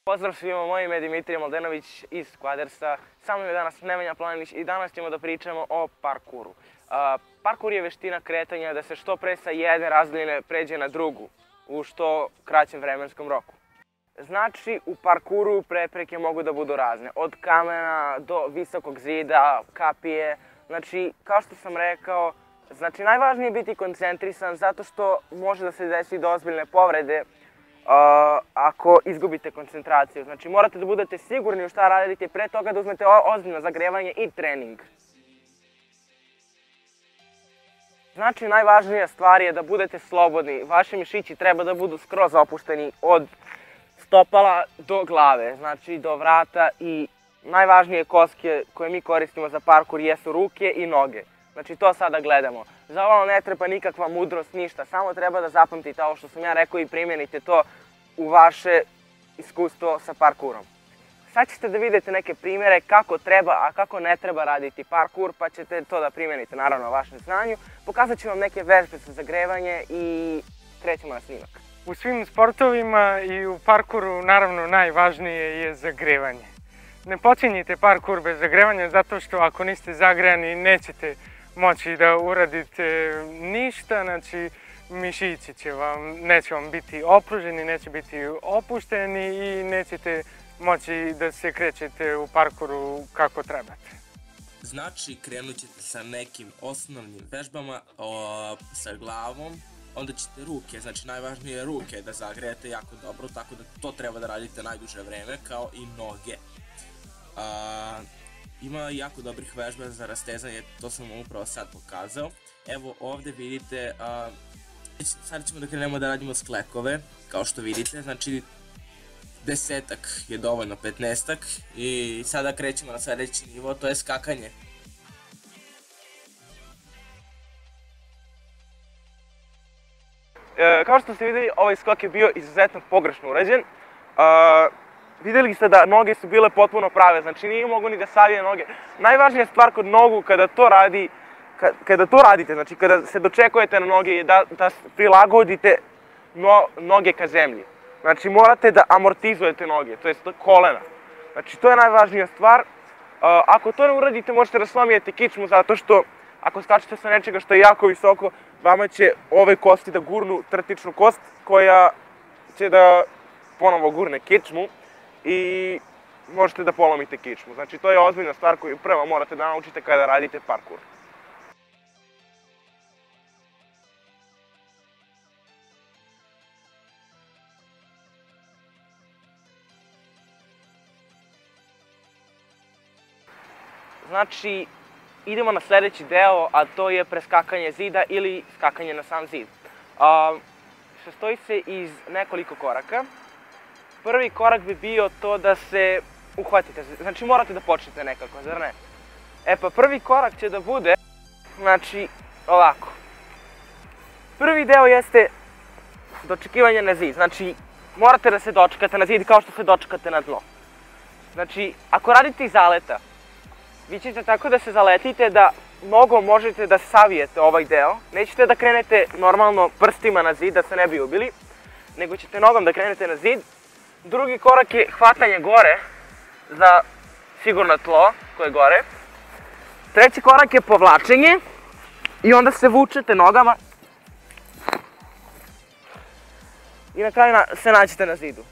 Pozdrav svima, moje ime je Dimitrije Mladenović iz Quadersa. Sa mnom je danas Nemanja Planinić i danas ćemo da pričamo o parkuru. Parkur je veština kretanja da se što pre sa jedne razdaljine pređe na drugu u što kraćem vremenskom roku. Znači, u parkuru prepreke mogu da budu razne, od kamena do visokog zida, kapije. Znači, kao što sam rekao, najvažnije je biti koncentrisan zato što može da se desi do ozbiljne povrede ako izgubite koncentraciju. Znači, morate da budete sigurni u šta radite pre toga da uzmete ozbiljno zagrevanje i trening. Znači, najvažnija stvar je da budete slobodni. Vaši mišići treba da budu skroz opušteni od stopala do glave, znači do vrata, i najvažnije koske koje mi koristimo za parkur jesu ruke i noge. Znači, to sada gledamo. Za ovo ne treba nikakva mudrost, ništa, samo treba da zapamtite ovo što sam ja rekao i primjenite to u vaše iskustvo sa parkurom. Sad ćete da vidite neke primjere kako treba, a kako ne treba raditi parkur, pa ćete to da primjenite naravno u vašem znanju. Pokazat ću vam neke vežbe za zagrevanje i krećemo na snimak. U svim sportovima i u parkuru naravno najvažnije je zagrevanje. Ne počinjite parkur bez zagrevanja zato što ako niste zagrejani nećete moći da uradite ništa, znači mišići neće vam biti opruženi, neće biti opušteni i nećete moći da se krećete u parkuru kako trebate. Znači, krenut ćete sa nekim osnovnim vežbama sa glavom, onda ćete ruke, znači najvažnije je ruke da zagrejete jako dobro, tako da to treba da radite najduže vreme, kao i noge. Ima jako dobrih vežba za rastezanje, to sam vam upravo sad pokazao. Evo ovdje vidite, sad ćemo da krenemo da radimo sklekove, kao što vidite, znači 10-ak je dovoljno, 15-ak, i sada krećemo na sljedeći nivo, to je skakanje. Kao što ste vidjeli, ovaj skok je bio izuzetno pogrešno urađen. Vidjeli ste da noge su bile potpuno prave, znači nije mogu ni da savije noge. Najvažnija stvar kod nogu kada to radite, znači kada se dočekujete na noge, je da prilagodite noge ka zemlji. Znači morate da amortizujete noge, to jest kolena. Znači to je najvažnija stvar. Ako to ne uradite, možete da slomijete kičmu zato što ako skačete sa nečega što je jako visoko, vama će ove kosti da gurnu trtičnu kost koja će da ponovo gurne kičmu i možete da polomite kičmu. Znači to je ozbiljna stvar koju prvo morate da naučite kada radite parkur. Znači, idemo na sljedeći deo, a to je preskakanje zida ili skakanje na sam zid. Sastoji se iz nekoliko koraka. Prvi korak bi bio to da se uhvatite, znači morate da počnete nekako, zar ne? E pa prvi korak će da bude, znači ovako. Prvi deo jeste dočekivanje na zid, znači morate da se dočekate na zid kao što se dočekate na dno. Znači, ako radite iz zaleta, vi ćete tako da se zaletite da nogom možete da savijete ovaj deo. Nećete da krenete normalno prstima na zid da se ne bi ubili, nego ćete nogom da krenete na zid. Drugi korak je hvatanje gore za sigurno tlo koje je gore. Treći korak je povlačenje i onda se vučete nogama i na kraju se nađete na zidu.